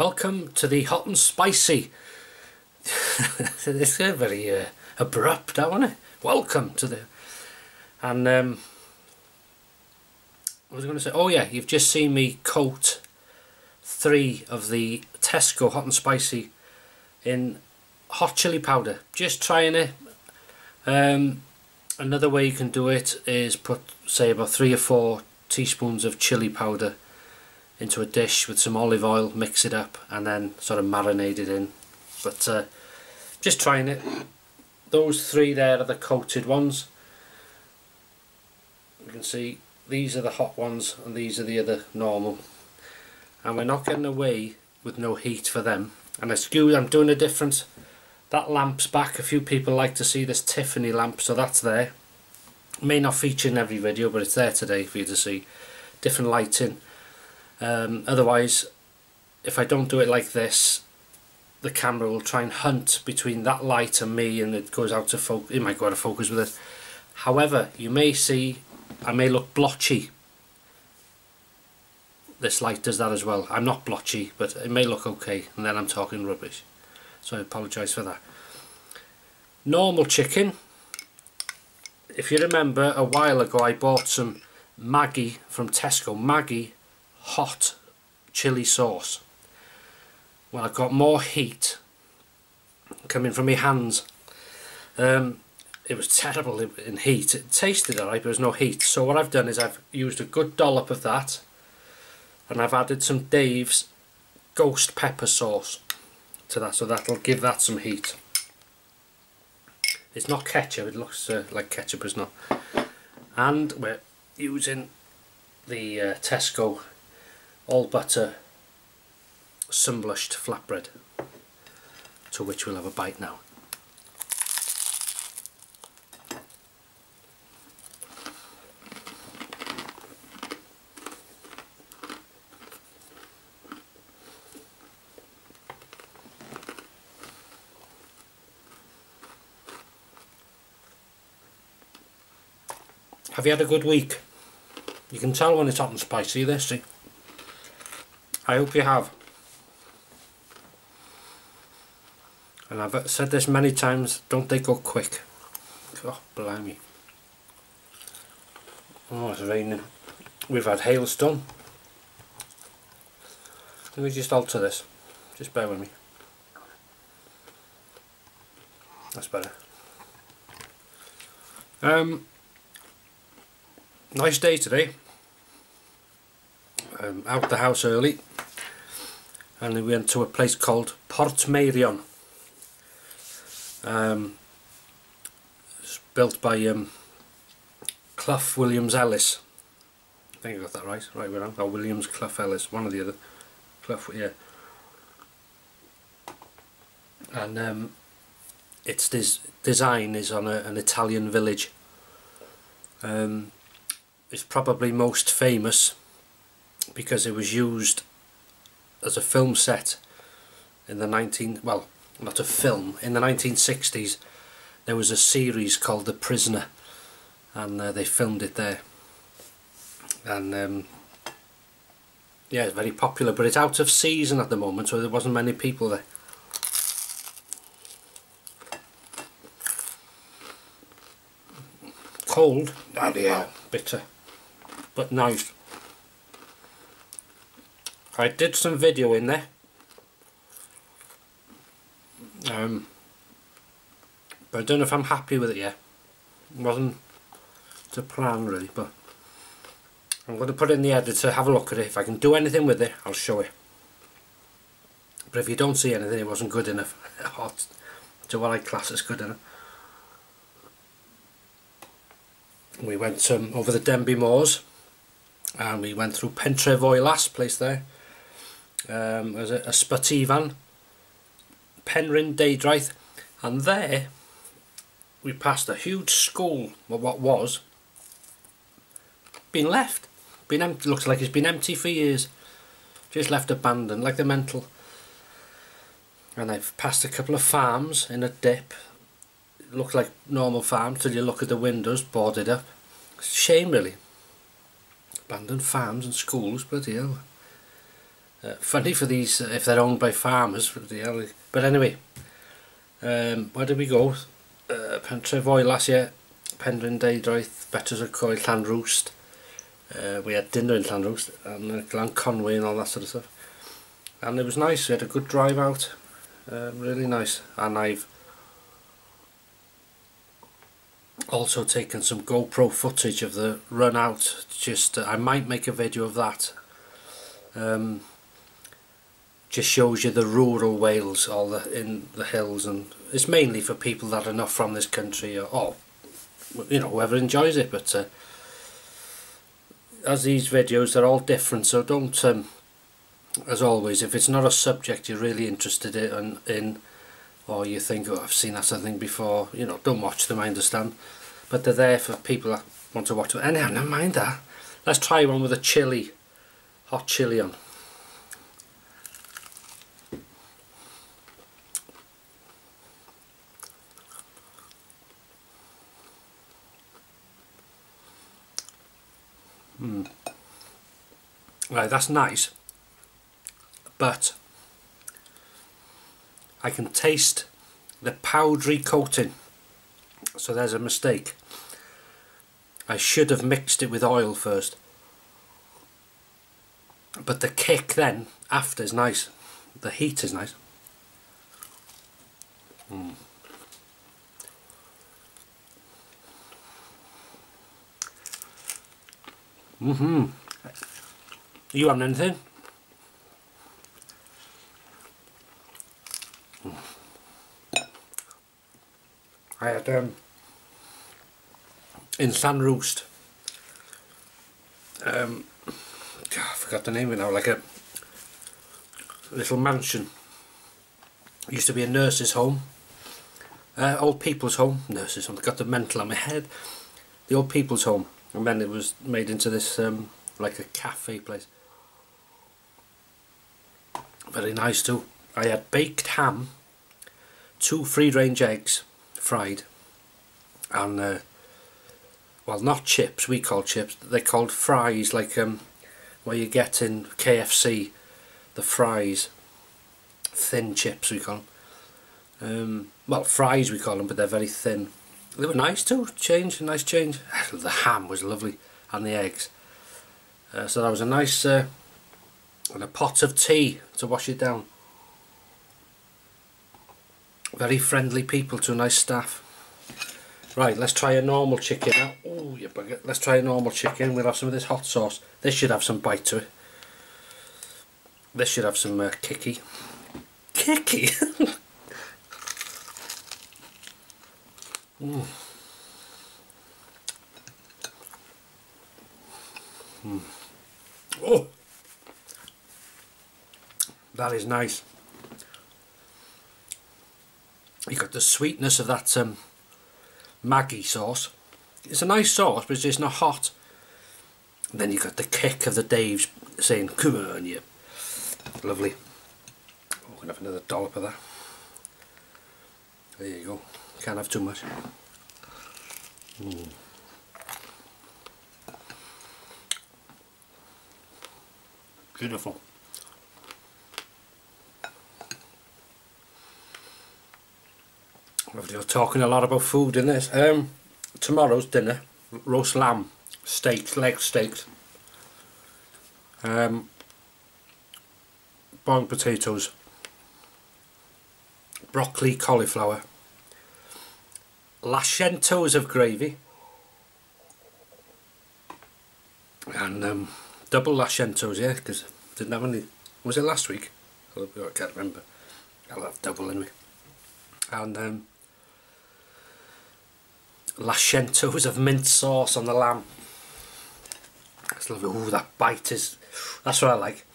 Welcome to the hot and spicy. It's very abrupt, isn't it? Welcome to the... And I was going to say, oh yeah, you've just seen me coat 3 of the Tesco hot and spicy in hot chili powder. Just trying it. Another way you can do it is put, say, about 3 or 4 teaspoons of chili powder into a dish with some olive oil, mix it up and then sort of marinate it in. But just trying it. Those 3 there are the coated ones. You can see these are the hot ones and these are the other normal. And we're not getting away with no heat for them. And I'm doing a different... That lamp's back. A few people like to see this Tiffany lamp, so that's there. May not feature in every video, but it's there today for you to see. Different lighting. Otherwise, if I don't do it like this, the camera will try and hunt between that light and me, and it goes out to focus. It might go out of focus with it. However, you may see I may look blotchy. This light does that as well. I'm not blotchy, but it may look okay, and then I'm talking rubbish. So I apologise for that. Normal chicken. If you remember, a while ago I bought some Maggi from Tesco. Maggi hot chili sauce. Well, I've got more heat coming from my hands. It was terrible in heat. It tasted alright, but there was no heat. So what I've done is I've used a good dollop of that, and I've added some Dave's ghost pepper sauce to that, so that'll give that some heat. It's not ketchup, it looks like ketchup, it's not. And we're using the Tesco all butter sun-blushed flatbread, to which we'll have a bite now. Have you had a good week? You can tell when it's hot and spicy, this, see? I hope you have. And I've said this many times, don't they go quick? Oh, blimey. Oh, it's raining. We've had hailstone. Let me just alter this. Just bear with me. That's better. Nice day today. Out the house early, and we went to a place called Portmeirion. It's built by Clough Williams Ellis. I think I got that right. Right, we're on. Or Williams Clough Ellis, one or the other. Clough, yeah. And its design is on an Italian village. It's probably most famous because it was used as a film set in the well, not a film, in the 1960s. There was a series called The Prisoner, and they filmed it there. And yeah, it's very popular, but it's out of season at the moment, so there wasn't many people there. Cold, yeah, bitter, but nice. I did some video in there, but I don't know if I'm happy with it yet. It wasn't the plan really, but I'm going to put it in the editor, have a look at it. If I can do anything with it, I'll show it. But if you don't see anything, it wasn't good enough. Hot to what I class as good enough. We went over the Denbigh Moors, and we went through Pentref Oilas, place there. There's a Ysbyty, Penrhyn Deudraeth, and there we passed a huge school, well, what was, been left, been empty. Looks like it's been empty for years, just left abandoned like the mental. And I've passed a couple of farms in a dip. It looked like normal farms till you look at the windows, boarded up. It's a shame really. Abandoned farms and schools, bloody hell. Funny for these if they're owned by farmers. But anyway, where did we go? Pentref Oil last year, Penrhyn Deudraeth, Betws y Coed, Llanrwst. We had dinner in Llanrwst and Glan Conwy and all that sort of stuff. And it was nice, we had a good drive out, really nice. And I've also taken some GoPro footage of the run out. Just I might make a video of that. Just shows you the rural Wales, all in the hills, and it's mainly for people that are not from this country, or you know, whoever enjoys it. But as these videos, they're all different, so don't as always, if it's not a subject you're really interested in or you think, oh, I've seen that something before, you know, don't watch them, I understand, but they're there for people that want to watch them. Anyhow, never mind that, let's try one with a chili, hot chili on. Right, that's nice, but I can taste the powdery coating, so there's a mistake. I should have mixed it with oil first, but the kick then after is nice, the heat is nice. You having anything? I had in Llanrwst, I forgot the name of it now, like a little mansion. It used to be a nurse's home, old people's home, nurse's home, I got the mental on my head, the old people's home, and then it was made into this like a cafe place. Very nice too. I had baked ham, 2 free-range eggs fried, and well, not chips, we call chips, they're called fries, like where you get in KFC, the fries, thin chips we call them. Well, fries we call them, but they're very thin. They were nice too, nice change. The ham was lovely, and the eggs. So that was a nice, and a pot of tea to wash it down. Very friendly people to nice staff. Right, let's try a normal chicken now. Oh, you bugger. Let's try a normal chicken. We'll have some of this hot sauce. This should have some bite to it. This should have some kicky. Kicky? Oh, that is nice. You got the sweetness of that Maggi sauce. It's a nice sauce, but it's just not hot. And then you got the kick of the Dave's saying, "Come on, you." Lovely. Oh, we're gonna have another dollop of that. There you go. Can't have too much. Beautiful. We're talking a lot about food in this. Tomorrow's dinner, roast lamb, steaks, leg steaks, boiled potatoes, broccoli, cauliflower, lashentos of gravy, and double lashentos, yeah, because didn't have any. Was it last week? I can't remember. I'll have double anyway. And lashentos of mint sauce on the lamb. That's lovely. Ooh, that bite is, that's what I like.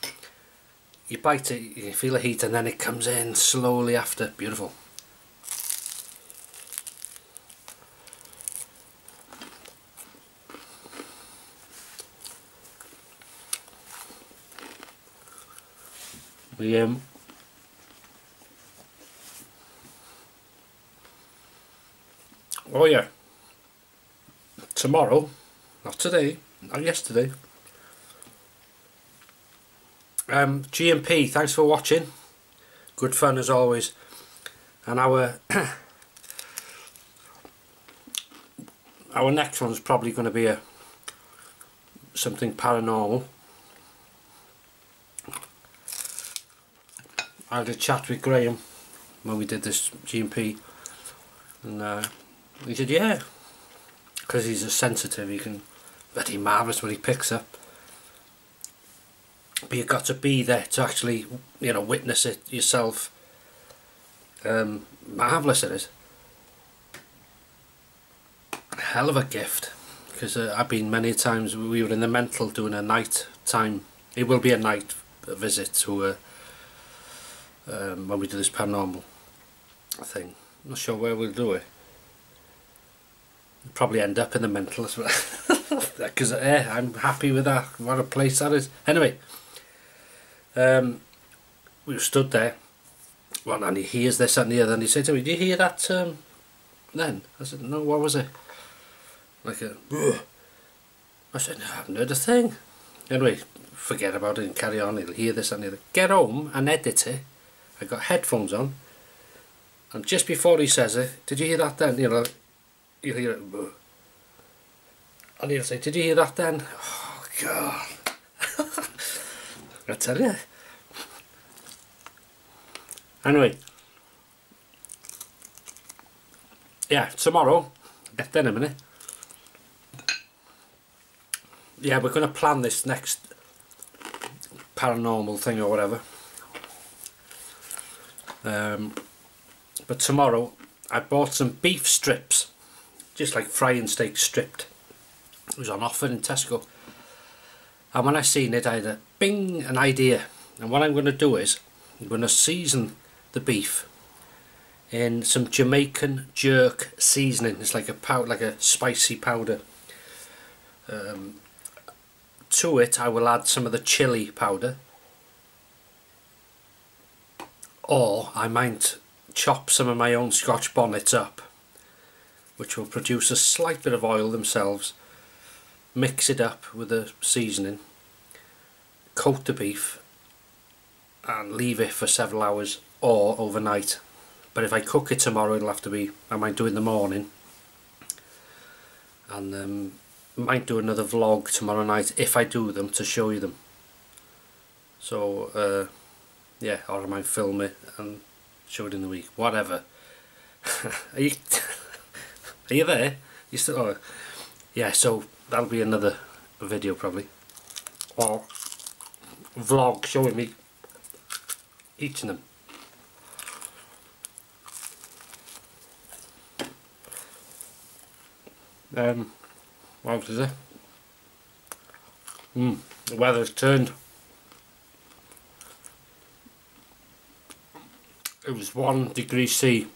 You bite it, you feel the heat, and then it comes in slowly after. Beautiful. Oh yeah, tomorrow, not today, not yesterday, G&P, thanks for watching. Good fun as always. And our our next one's probably going to be something paranormal. I had a chat with Graham when we did this G&P, and he said yeah, because he's a sensitive, he can very marvellous when he picks up, but you've got to be there to actually, you know, witness it yourself. Marvellous it is. Hell of a gift, because I've been many times, we were in the mental doing a night time, it will be a night visit to when we do this paranormal thing. I'm not sure where we'll do it. We'll probably end up in the mental as well, because I'm happy with that. What a place that is. Anyway, we stood there, well, and he hears this and the other, and he said to me, "Did you hear that then?" I said, "No, what was it?" Like a, ugh. I said, "I haven't heard a thing." Anyway, forget about it and carry on. He'll hear this and the other. Get home and edit it. I got headphones on, and just before he says it, "Did you hear that then?" You know, you'll hear it, ugh. And he'll say, "Did you hear that then?" Oh God! I tell you. Anyway, yeah, tomorrow, get there in a minute. Yeah, we're going to plan this next paranormal thing or whatever. But tomorrow I bought some beef strips, just like frying steak stripped. It was on offer in Tesco, and when I seen it, I had a bing, an idea. And what I'm going to do is I'm going to season the beef in some Jamaican jerk seasoning. It's like a powder, like a spicy powder. To it I will add some of the chili powder, or I might chop some of my own Scotch bonnets up, which will produce a slight bit of oil themselves, mix it up with the seasoning, coat the beef and leave it for several hours or overnight. But if I cook it tomorrow, it'll have to be, I might do it in the morning, and might do another vlog tomorrow night if I do them, to show you them. So yeah, or I might film it and show it in the week, whatever. Are you are you there? You still? Oh, yeah, so that'll be another video probably, or vlog showing me eating them. What else is there? The weather's turned. It was 1 degree C,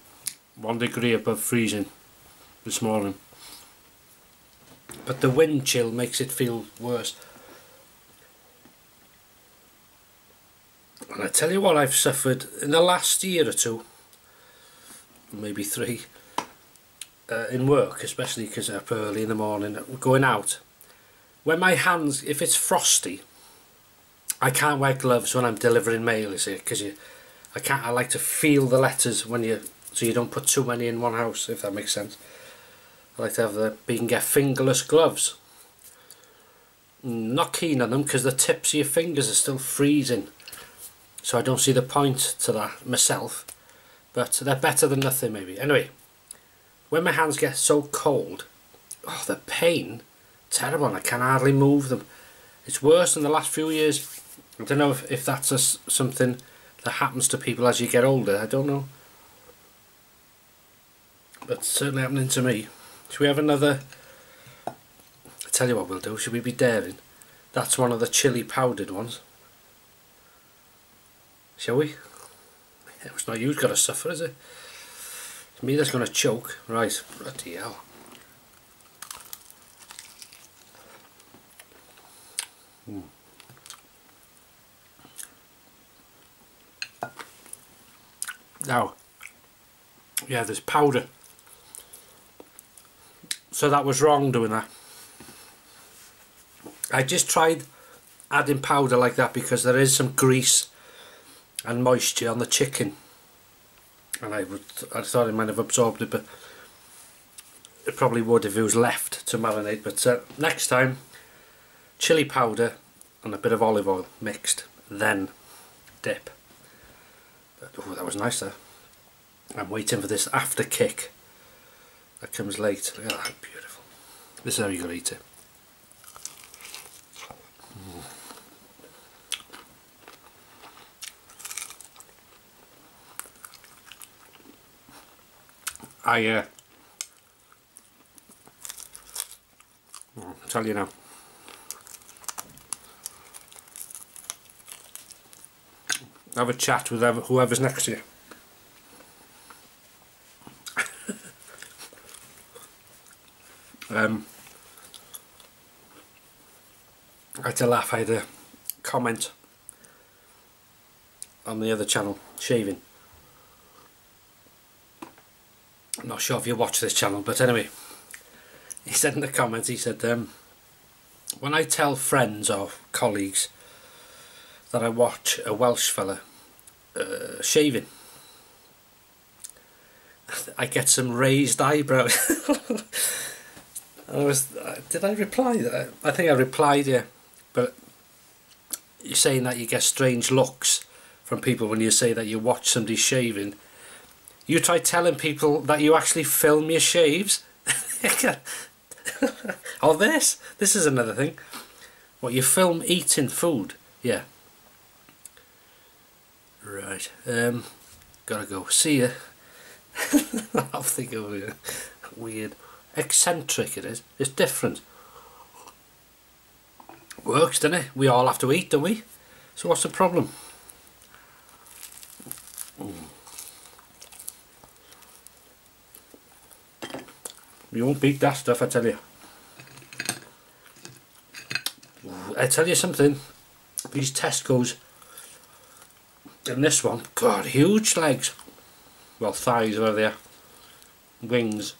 1 degree above freezing this morning. But the wind chill makes it feel worse. And I tell you what, I've suffered in the last year or two, maybe 3, in work, especially because I'm up early in the morning, going out. When my hands, if it's frosty, I can't wear gloves when I'm delivering mail, you see, because I like to feel the letters when so you don't put too many in one house, if that makes sense. I like to have but you can get fingerless gloves. Not keen on them because the tips of your fingers are still freezing, so I don't see the point to that myself, but they're better than nothing maybe. Anyway, when my hands get so cold, oh, the pain, terrible, and I can hardly move them. It's worse than the last few years. I don't know if that's something that happens to people as you get older, I don't know. But it's certainly happening to me. Should we have another? I tell you what we'll do, should we be daring? That's one of the chili powdered ones. Shall we? It's not you who's got to suffer, is it? It's me that's going to choke. Right, bloody hell. Now, yeah, there's powder. So that was wrong doing that. I just tried adding powder like that because there is some grease and moisture on the chicken, and I thought it might have absorbed it, but it probably would if it was left to marinate. But next time, chili powder and a bit of olive oil mixed, then dip. But oh, that was nice there. I'm waiting for this after kick that comes late. Look at that, beautiful. This is how you gotta eat it. I'll tell you now. Have a chat with whoever's next to you. I had to laugh. I had a comment on the other channel, Shaving. I'm not sure if you watch this channel, but anyway, he said in the comments, he said, when I tell friends or colleagues that I watch a Welsh fella shaving, I get some raised eyebrows. Did I reply? I think I replied, yeah. But you're saying that you get strange looks from people when you say that you watch somebody shaving. You try telling people that you actually film your shaves. Oh, this is another thing. What, you film eating food? Yeah. Right. Gotta go. See ya. I'll think of it. Weird. Eccentric it is. It's different. Works, doesn't it? We all have to eat, don't we? So what's the problem? You won't beat that stuff, I tell you. I tell you something, these Tesco's and this one, God, huge legs. Well, thighs, whatever they are. Wings.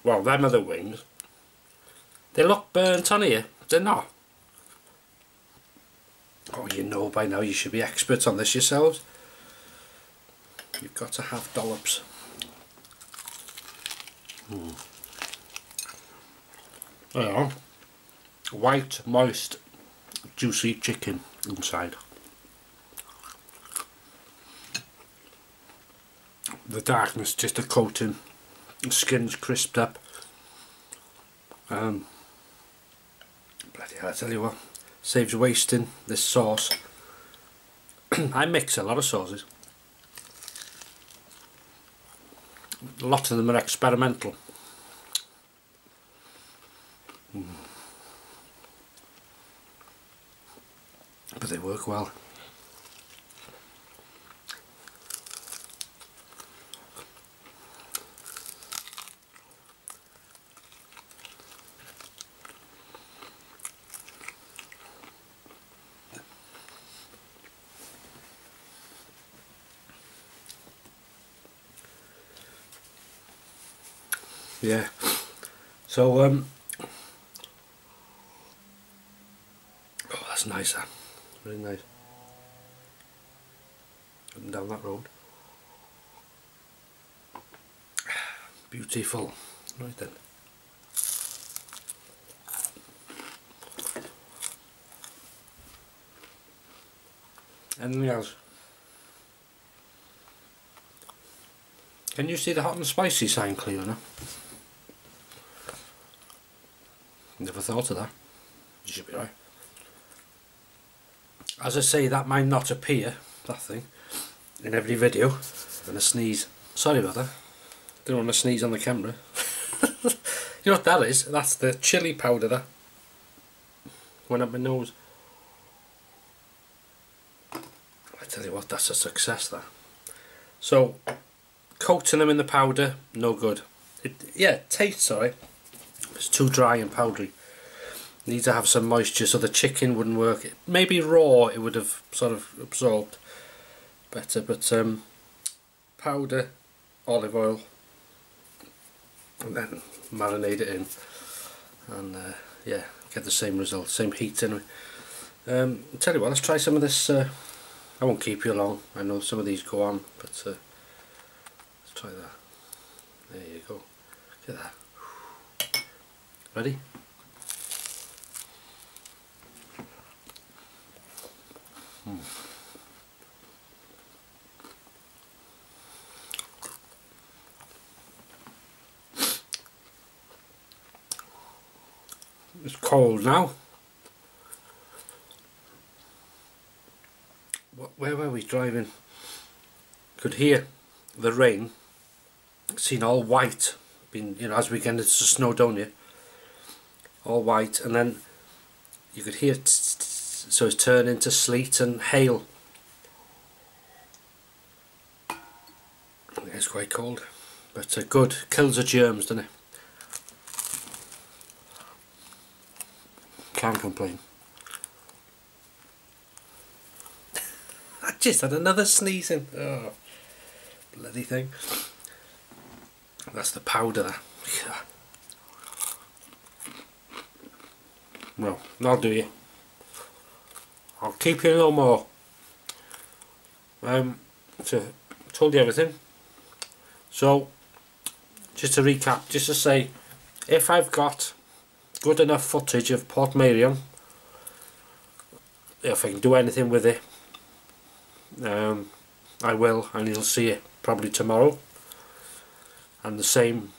Well, them are the wings. They look burnt on here. They're not. Oh, you know by now, you should be experts on this yourselves. You've got to have dollops. There you are. White, moist, juicy chicken inside. The darkness just a coating. The skin's crisped up. Bloody hell, I tell you what, saves wasting this sauce. I mix a lot of sauces. A lot of them are experimental. But they work well. Yeah, so oh, that's nice, that. Really nice. Up and down that road. Beautiful. Right then. Anything else? Can you see the hot and spicy sign clear enough? Never thought of that. You should be right. As I say, that might not appear, that thing, in every video. And a sneeze. Sorry about that. Didn't want to sneeze on the camera. You know what that is? That's the chili powder that went up my nose. I tell you what, that's a success, that. So, coating them in the powder, no good. It tastes alright. It's too dry and powdery. Need to have some moisture so the chicken wouldn't work. Maybe raw it would have sort of absorbed better, but powder, olive oil, and then marinate it in, and yeah, get the same result, same heat anyway. Tell you what, let's try some of this. I won't keep you long, I know some of these go on, but let's try that. There you go, look at that. Ready? It's cold now. Where were we driving? Could hear the rain. Seen all white. Been, you know, as we get into Snowdonia, all white, and then you could hear so it's turned into sleet and hail. It's quite cold, but good. Kills the germs, doesn't it? Can't complain. I just had another sneezing. Oh, bloody thing. That's the powder there. Well, I'll do you. I'll keep you no more. So, told you everything. So, just to recap, just to say, if I've got good enough footage of Portmeirion, if I can do anything with it, I will, and you'll see it probably tomorrow. And the same,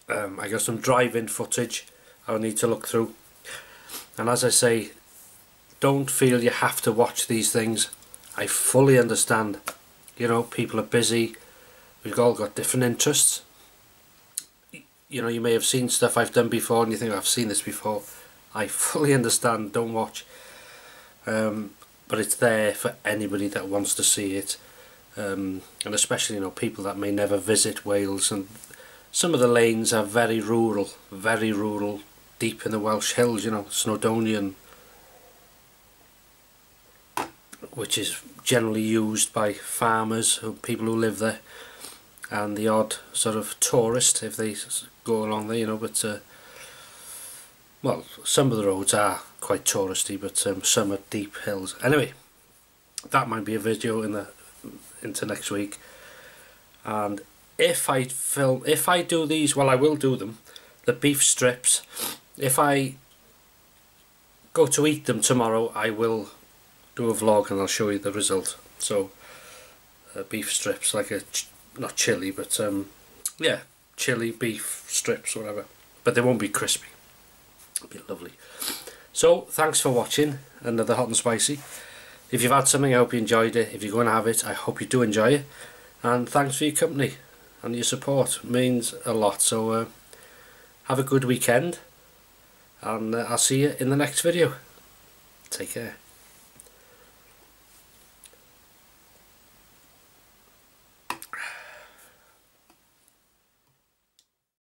I got some drive-in footage I'll need to look through. And as I say, don't feel you have to watch these things. I fully understand, you know, people are busy, we've all got different interests. You know, you may have seen stuff I've done before and you think, I've seen this before. I fully understand, don't watch. But it's there for anybody that wants to see it. And especially, you know, people that may never visit Wales, and some of the lanes are very rural, deep in the Welsh hills, you know, Snowdonia, which is generally used by farmers, people who live there, and the odd sort of tourist if they go along there, you know. But well, some of the roads are quite touristy, but some are deep hills. Anyway, that might be a video into next week. And if I do these, well, I will do them, the beef strips, if I go to eat them tomorrow, I will do a vlog and I'll show you the result. So beef strips, like not chili, but yeah, chili beef strips, whatever, but they won't be crispy. It'll be lovely. So thanks for watching another Hot and Spicy. If you've had something, I hope you enjoyed it. If you're going to have it, I hope you do enjoy it. And thanks for your company and your support. It means a lot. So have a good weekend, and I'll see you in the next video. Take care.